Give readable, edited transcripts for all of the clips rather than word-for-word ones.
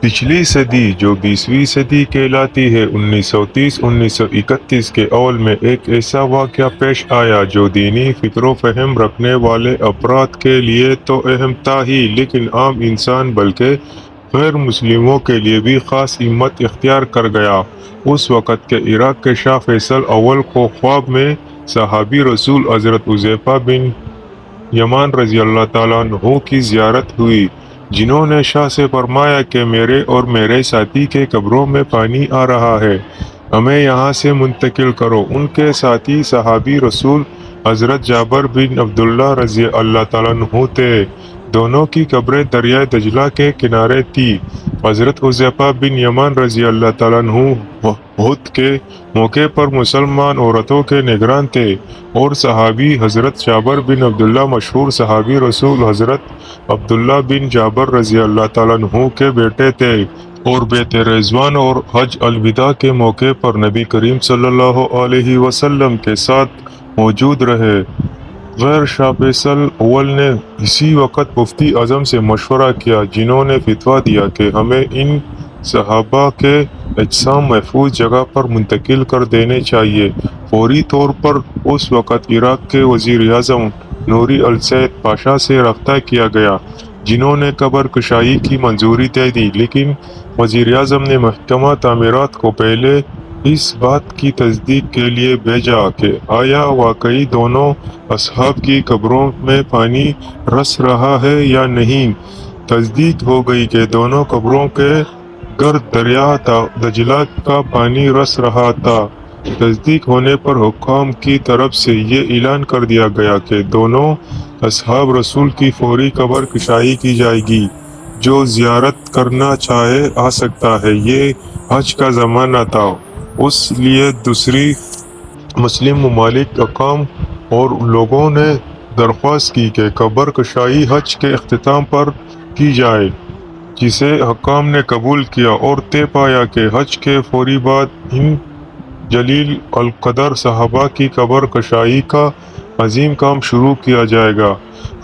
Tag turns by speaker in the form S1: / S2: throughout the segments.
S1: پچھلی صدی جو 20ویں صدی کہلاتی ہے 1930-1931 کے اول میں ایک ایسا واقعہ پیش آیا جو دینی فکر و فہم رکھنے والے افراد کے لیے تو اہم تھا ہی، لیکن عام انسان بلکہ غیر مسلموں کے لیے بھی خاص اہمیت اختیار کر گیا۔ اس وقت کے عراق کے شاہ فیصل اول کو خواب میں صحابی رسول حضرت حذیفہ بن یمان رضی اللہ تعالیٰ عنہ کی زیارت ہوئی، جنہوں نے شاہ سے فرمایا کہ میرے اور میرے ساتھی کے قبروں میں پانی آ رہا ہے، ہمیں یہاں سے منتقل کرو۔ ان کے ساتھی صحابی رسول حضرت جابر بن عبداللہ رضی اللہ تعالیٰ عنہ تھے۔ دونوں کی قبریں دریائے دجلہ کے کنارے تھیں۔ حضرت حذیفہ بن یمان رضی اللہ تعالیٰ عنہ احد کے موقع پر مسلمان عورتوں کے نگران تھے، اور صحابی حضرت جابر بن عبداللہ مشہور صحابی رسول حضرت عبداللہ بن جابر رضی اللہ تعالیٰ عنہ کے بیٹے تھے، اور بیت رضوان اور حج الوداع کے موقع پر نبی کریم صلی اللہ علیہ وسلم کے ساتھ موجود رہے۔ غیر شاہ فیصل اول نے اسی وقت مفتی اعظم سے مشورہ کیا، جنہوں نے فتویٰ دیا کہ ہمیں ان صحابہ کے اجسام محفوظ جگہ پر منتقل کر دینے چاہیے۔ فوری طور پر اس وقت عراق کے وزیر اعظم نوری السید پاشا سے رابطہ کیا گیا، جنہوں نے قبر کشائی کی منظوری دے دی، لیکن وزیر اعظم نے محکمہ تعمیرات کو پہلے اس بات کی تصدیق کے لیے بھیجا کہ آیا واقعی دونوں اصحاب کی قبروں میں پانی رس رہا ہے یا نہیں۔ تصدیق ہو گئی کہ دونوں قبروں کے گرد دریا دجلہ کا پانی رس رہا تھا۔ تصدیق ہونے پر حکام کی طرف سے یہ اعلان کر دیا گیا کہ دونوں اصحاب رسول کی فوری قبر کشائی کی جائے گی۔ جو زیارت کرنا چاہے آ سکتا ہے۔ یہ حج کا زمانہ تھا، اس لیے دوسری مسلم ممالک حکام اور لوگوں نے درخواست کی کہ قبر کشائی حج کے اختتام پر کی جائے، جسے حکام نے قبول کیا اور طے پایا کہ حج کے فوری بعد ان جلیل القدر صحابہ کی قبر کشائی کا عظیم کام شروع کیا جائے گا۔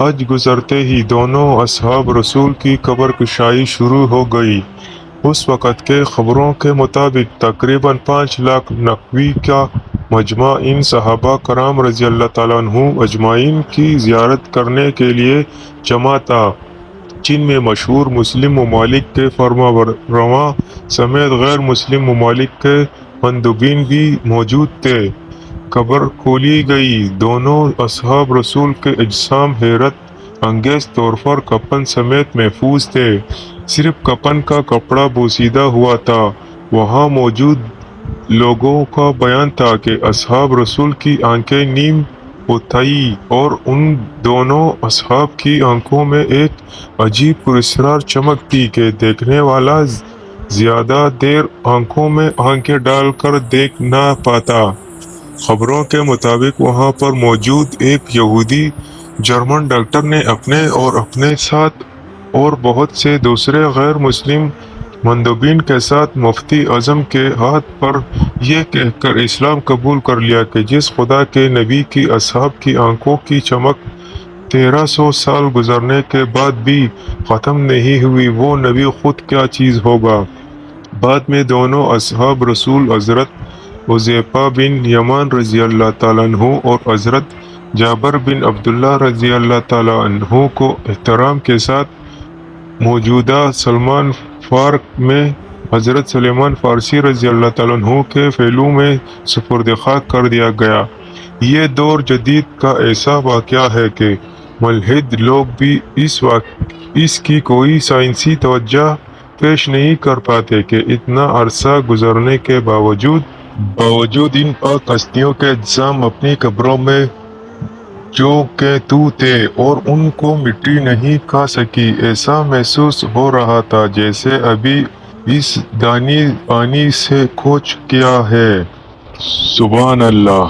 S1: حج گزرتے ہی دونوں اصحاب رسول کی قبر کشائی شروع ہو گئی۔ اس وقت کے خبروں کے مطابق تقریباً 5 لاکھ نقوی کا مجمع ان صحابہ کرام رضی اللہ تعالیٰ عنہ اجمعین کی زیارت کرنے کے لیے جمع تھا، جن میں مشہور مسلم ممالک کے فرمانرواں سمیت غیر مسلم ممالک کے مندوبین بھی موجود تھے۔ قبر کھولی گئی۔ دونوں اصحاب رسول کے اجسام حیرت انگیز طور پر کفن سمیت محفوظ تھے، صرف کفن کا کپڑا بوسیدہ ہوا تھا۔ وہاں موجود لوگوں کا بیان تھا کہ اصحاب رسول کی آنکھیں نیم کو تھیں، اور ان دونوں اصحاب کی آنکھوں میں ایک عجیب پراسرار چمک تھی کہ دیکھنے والا زیادہ دیر آنکھوں میں آنکھیں ڈال کر دیکھ نہ پاتا۔ خبروں کے مطابق وہاں پر موجود ایک یہودی جرمن ڈاکٹر نے اپنے اور اپنے ساتھ اور بہت سے دوسرے غیر مسلم مندوبین کے ساتھ مفتی اعظم کے ہاتھ پر یہ کہہ کر اسلام قبول کر لیا کہ جس خدا کے نبی کی اصحاب کی آنکھوں کی چمک 1300 سال گزرنے کے بعد بھی ختم نہیں ہوئی، وہ نبی خود کیا چیز ہوگا۔ بعد میں دونوں اصحاب رسول حضرت حذیفہ بن یمان رضی اللہ تعالیٰ عنہ اور حضرت جابر بن عبداللہ رضی اللہ تعالیٰ عنہ کو احترام کے ساتھ موجودہ سلمان فارق میں حضرت سلمان فارسی رضی اللہ تعالیٰ عنہ کے پہلو میں سپرد خاک کر دیا گیا۔ یہ دور جدید کا ایسا واقعہ ہے کہ ملحد لوگ بھی اس کی کوئی سائنسی توجہ پیش نہیں کر پاتے کہ اتنا عرصہ گزرنے کے باوجود ان پاک ہستیوں کے اجسام اپنی قبروں میں جو کہ تو تھے اور ان کو مٹی نہیں کھا سکی۔ ایسا محسوس ہو رہا تھا جیسے ابھی اس دانی پانی سے کوچ کیا ہے۔ سبحان اللہ۔